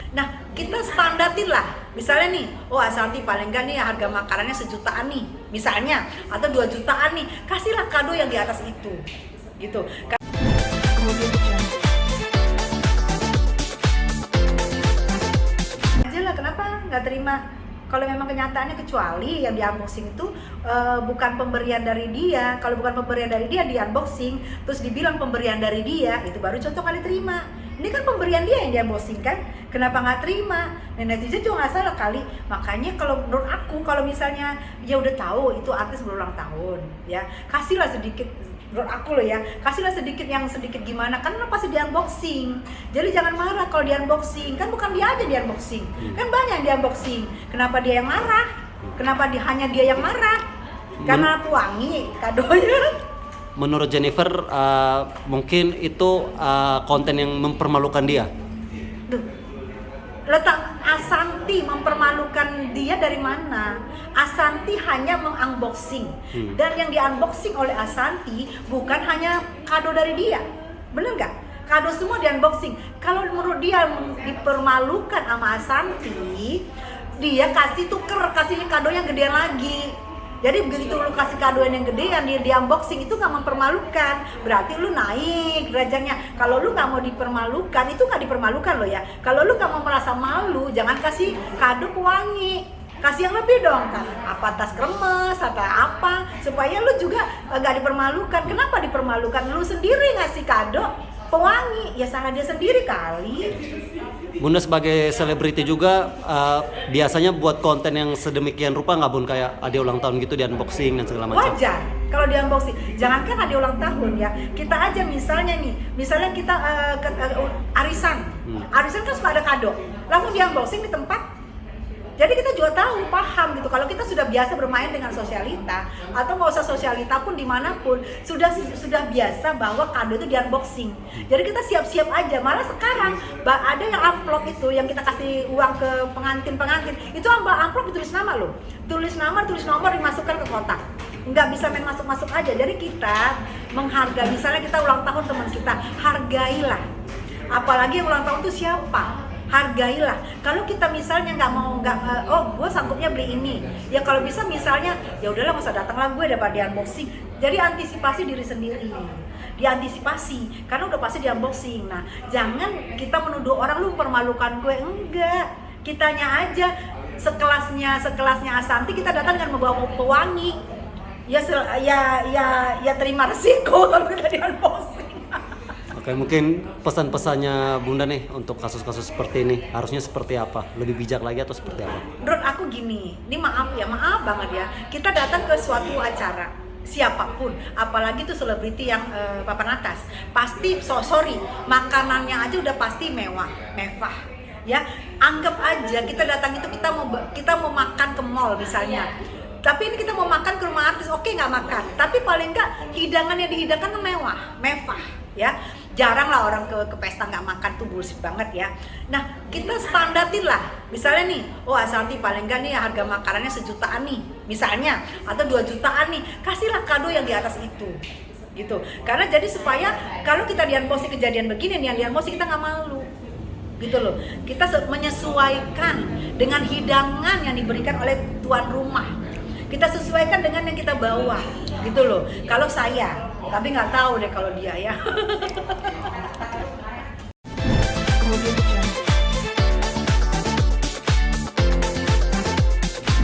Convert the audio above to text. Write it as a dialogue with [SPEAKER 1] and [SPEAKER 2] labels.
[SPEAKER 1] Nah, kita standarin lah. Misalnya nih, oh Asanti paling enggak nih harga makanannya 1 jutaan nih, misalnya, atau 2 jutaan nih. Kasihlah kado yang di atas itu. Gitu. Aja lah, kenapa nggak terima? Kalau memang kenyataannya, kecuali yang di unboxing itu bukan pemberian dari dia. Kalau bukan pemberian dari dia, di unboxing terus dibilang pemberian dari dia, itu baru cocok kali terima. Ini kan pemberian dia yang di unboxing kan, kenapa nggak terima? Nah, netizen juga nggak salah kali. Makanya kalau menurut aku, kalau misalnya ya udah tahu itu artis berulang tahun, ya kasihlah sedikit. Menurut aku loh ya, kasihlah sedikit, yang sedikit gimana, kan lo pasti di unboxing. Jadi jangan marah kalau di unboxing, kan bukan dia aja di unboxing, kan banyak yang di unboxing. Kenapa dia yang marah? Kenapa hanya dia yang marah? Karena pewangi kadonya.
[SPEAKER 2] Menurut Jennifer, mungkin itu konten yang mempermalukan dia.
[SPEAKER 1] Duh, letak Asanti mempermalukan dia dari mana? Asanti hanya mengunboxing, dan yang di-unboxing oleh Asanti bukan hanya kado dari dia, bener nggak? Kado semua di-unboxing. Kalau menurut dia dipermalukan sama Asanti, dia kasih kado yang gedean lagi. Jadi begitu lu kasih kado yang gedean, dia di unboxing, itu nggak mempermalukan, berarti lu naik derajatnya. Kalau lu nggak mau dipermalukan, itu nggak dipermalukan lo ya. Kalau lu nggak mau merasa malu, jangan kasih kado pewangi, kasih yang lebih dong, kan? Apa tas kremes atau apa, supaya lu juga nggak dipermalukan. Kenapa dipermalukan? Lu sendiri ngasih kado pewangi, ya salah dia sendiri kali.
[SPEAKER 2] Bunda sebagai selebriti juga biasanya buat konten yang sedemikian rupa nggak Bun, kayak hadiah ulang tahun gitu di unboxing dan segala macam?
[SPEAKER 1] Wajar kalau di unboxing, jangankan hadiah ulang tahun ya, kita aja misalnya kita arisan kan suka ada kado, langsung di unboxing di tempat. Jadi kita juga tahu, paham gitu, kalau kita sudah biasa bermain dengan sosialita, atau nggak usah sosialita pun dimanapun, sudah biasa bahwa kado itu di unboxing. Jadi kita siap-siap aja. Malah sekarang ada yang amplop itu, yang kita kasih uang ke pengantin, itu amplop ditulis nama loh, tulis nomor dimasukkan ke kotak. Nggak bisa main masuk aja. Jadi kita menghargai, misalnya kita ulang tahun teman kita, hargailah. Apalagi yang ulang tahun itu siapa? Hargailah. Kalau kita misalnya gue sanggupnya beli ini, ya kalau bisa misalnya ya udahlah, nggak usah datanglah gue daripada di unboxing. Jadi antisipasi diri sendiri, diantisipasi karena udah pasti di unboxing. Nah, jangan kita menuduh orang, lu mempermalukan gue, enggak. Kitanya aja sekelasnya Asanti, kita datang dengan membawa pewangi. Ya terima resiko kalau kita di unboxing.
[SPEAKER 2] Oke, mungkin pesan-pesannya Bunda nih untuk kasus-kasus seperti ini harusnya seperti apa? Lebih bijak lagi atau seperti apa?
[SPEAKER 1] Menurut aku gini, ini maaf banget ya, kita datang ke suatu acara, siapapun, apalagi tuh selebriti yang papan atas, pasti makanannya aja udah pasti mewah, ya. Anggap aja kita datang itu kita mau makan ke mall misalnya, tapi ini kita mau makan ke rumah artis, oke nggak makan, tapi paling nggak hidangan yang dihidangkan mewah, ya. Jarang lah orang ke pesta nggak makan, tuh bullshit banget ya. Nah, kita standarin lah. Misalnya nih, oh Asanti paling nggak nih harga makanannya 1 jutaan nih, misalnya, atau 2 jutaan nih. Kasihlah kado yang di atas itu. Gitu. Karena jadi supaya kalau kita di unboxing kejadian begini nih, yang di unboxing kita nggak malu. Gitu loh. Kita menyesuaikan dengan hidangan yang diberikan oleh tuan rumah. Kita sesuaikan dengan yang kita bawa. Gitu loh. Kalau saya, tapi nggak tahu deh kalau dia ya.